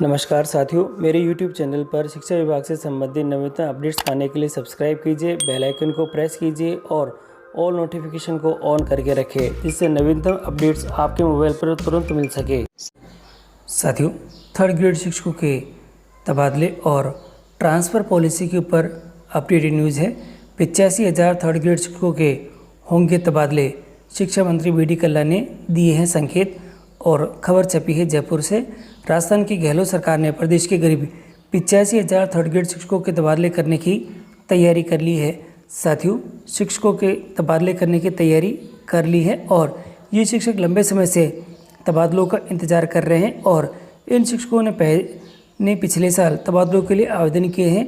नमस्कार साथियों, मेरे YouTube चैनल पर शिक्षा विभाग से संबंधित नवीनतम अपडेट्स पाने के लिए सब्सक्राइब कीजिए, बेल आइकन को प्रेस कीजिए और ऑल नोटिफिकेशन को ऑन करके रखें, जिससे नवीनतम अपडेट्स आपके मोबाइल पर तुरंत मिल सके। साथियों, थर्ड ग्रेड शिक्षकों के तबादले और ट्रांसफ़र पॉलिसी के ऊपर अपडेटेड न्यूज़ है। 85,000 थर्ड ग्रेड शिक्षकों के होंगे तबादले, शिक्षा मंत्री बी.डी. कल्ला ने दिए हैं संकेत। और खबर छपी है जयपुर से। राजस्थान की गहलोत सरकार ने प्रदेश के करीब 85,000 थर्ड ग्रेड शिक्षकों के तबादले करने की तैयारी कर ली है। साथियों, शिक्षकों के तबादले करने की तैयारी कर ली है और ये शिक्षक लंबे समय से तबादलों का इंतजार कर रहे हैं और इन शिक्षकों ने पिछले साल तबादलों के लिए आवेदन किए हैं।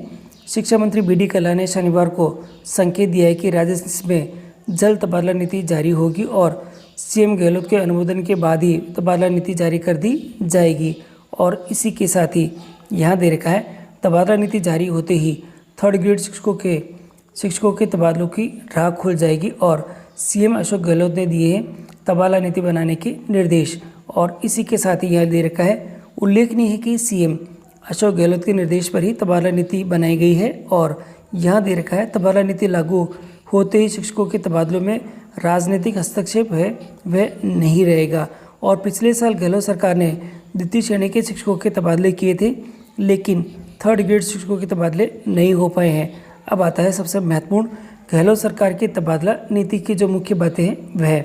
शिक्षा मंत्री बी.डी. कल्ला ने शनिवार को संकेत दिया है कि राज्य में जल्द तबादला नीति जारी होगी और सीएम गहलोत के अनुमोदन के बाद ही तबादला नीति जारी कर दी जाएगी। और इसी के साथ ही यहाँ दे रखा है, तबादला नीति जारी होते ही थर्ड ग्रेड शिक्षकों के तबादलों की राह खुल जाएगी और सीएम अशोक गहलोत ने दिए हैं तबादला नीति बनाने के निर्देश। और इसी के साथ ही यहाँ दे रखा है, उल्लेखनीय है कि सीएम अशोक गहलोत के निर्देश पर ही तबादला नीति बनाई गई है। और यहाँ दे रखा है, तबादला नीति लागू होते ही शिक्षकों के तबादलों में राजनीतिक हस्तक्षेप है वह नहीं रहेगा। और पिछले साल गहलोत सरकार ने द्वितीय श्रेणी के शिक्षकों के तबादले किए थे, लेकिन थर्ड ग्रेड शिक्षकों के तबादले नहीं हो पाए हैं। अब आता है सबसे महत्वपूर्ण, गहलोत सरकार की तबादला नीति की जो मुख्य बातें हैं वह।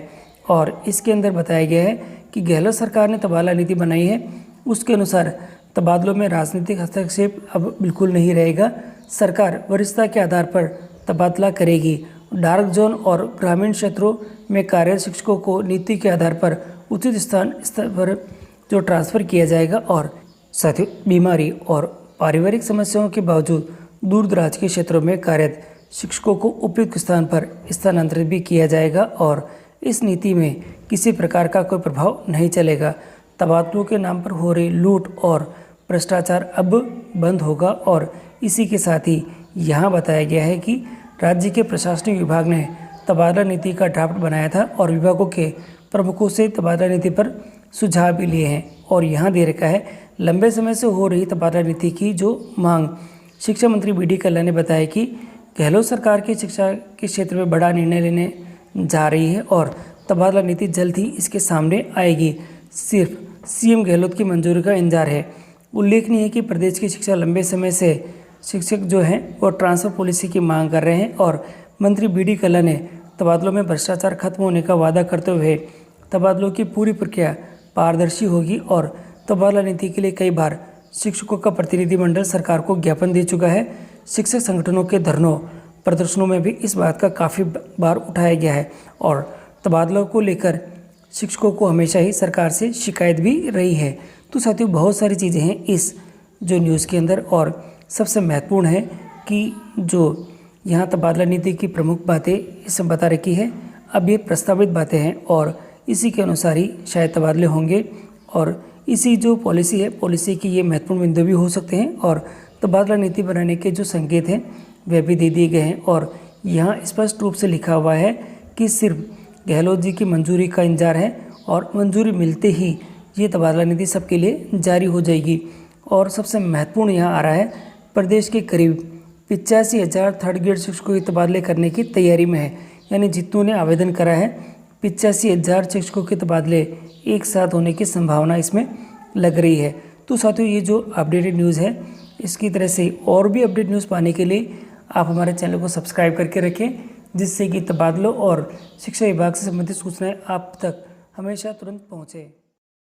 और इसके अंदर बताया गया है कि गहलोत सरकार ने तबादला नीति बनाई है, उसके अनुसार तबादलों में राजनीतिक हस्तक्षेप अब बिल्कुल नहीं रहेगा। सरकार वरिष्ठता के आधार पर तबादला करेगी। डार्क जोन और ग्रामीण क्षेत्रों में कार्यरत शिक्षकों को नीति के आधार पर उचित स्तर पर जो ट्रांसफ़र किया जाएगा। और साथियों, बीमारी और पारिवारिक समस्याओं के बावजूद दूर दराज के क्षेत्रों में कार्यरत शिक्षकों को उपयुक्त स्थान पर स्थानांतरित भी किया जाएगा और इस नीति में किसी प्रकार का कोई प्रभाव नहीं चलेगा। तबादलों के नाम पर हो रही लूट और भ्रष्टाचार अब बंद होगा। और इसी के साथ ही यहाँ बताया गया है कि राज्य के प्रशासनिक विभाग ने तबादला नीति का ड्राफ्ट बनाया था और विभागों के प्रमुखों से तबादला नीति पर सुझाव भी लिए हैं। और यहाँ दे रखा है, लंबे समय से हो रही तबादला नीति की जो मांग, शिक्षा मंत्री बी.डी. कल्ला ने बताया कि गहलोत सरकार की शिक्षा के क्षेत्र में बड़ा निर्णय लेने जा रही है और तबादला नीति जल्द ही इसके सामने आएगी। सिर्फ सीएम गहलोत की मंजूरी का इंतजार है। उल्लेखनीय है कि प्रदेश की शिक्षा लंबे समय से शिक्षक जो हैं वो ट्रांसफ़र पॉलिसी की मांग कर रहे हैं और मंत्री बी.डी. कल्ला ने तबादलों में भ्रष्टाचार खत्म होने का वादा करते हुए तबादलों की पूरी प्रक्रिया पारदर्शी होगी। और तबादला नीति के लिए कई बार शिक्षकों का प्रतिनिधिमंडल सरकार को ज्ञापन दे चुका है। शिक्षक संगठनों के धरनों प्रदर्शनों में भी इस बात का काफ़ी बार उठाया गया है और तबादलों को लेकर शिक्षकों को हमेशा ही सरकार से शिकायत भी रही है। तो साथियों, बहुत सारी चीज़ें हैं इस जो न्यूज़ के अंदर। और सबसे महत्वपूर्ण है कि जो यहाँ तबादला नीति की प्रमुख बातें इसमें बता रखी है। अब ये प्रस्तावित बातें हैं और इसी के अनुसार ही शायद तबादले होंगे और इसी जो पॉलिसी है, पॉलिसी की ये महत्वपूर्ण बिंदु भी हो सकते हैं। और तबादला नीति बनाने के जो संकेत हैं वह भी दे दिए गए हैं। और यहाँ स्पष्ट रूप से लिखा हुआ है कि सिर्फ गहलोत जी की मंजूरी का इंतजार है और मंजूरी मिलते ही ये तबादला नीति सबके लिए जारी हो जाएगी। और सबसे महत्वपूर्ण यहाँ आ रहा है, प्रदेश के करीब 85,000 थर्ड ग्रेड शिक्षकों के तबादले करने की तैयारी में है। यानी जितनों ने आवेदन करा है, 85,000 शिक्षकों के तबादले एक साथ होने की संभावना इसमें लग रही है। तो साथियों, ये जो अपडेटेड न्यूज़ है, इसकी तरह से और भी अपडेट न्यूज़ पाने के लिए आप हमारे चैनल को सब्सक्राइब करके रखें, जिससे कि तबादलों और शिक्षा विभाग से संबंधित सूचनाएँ आप तक हमेशा तुरंत पहुँचे।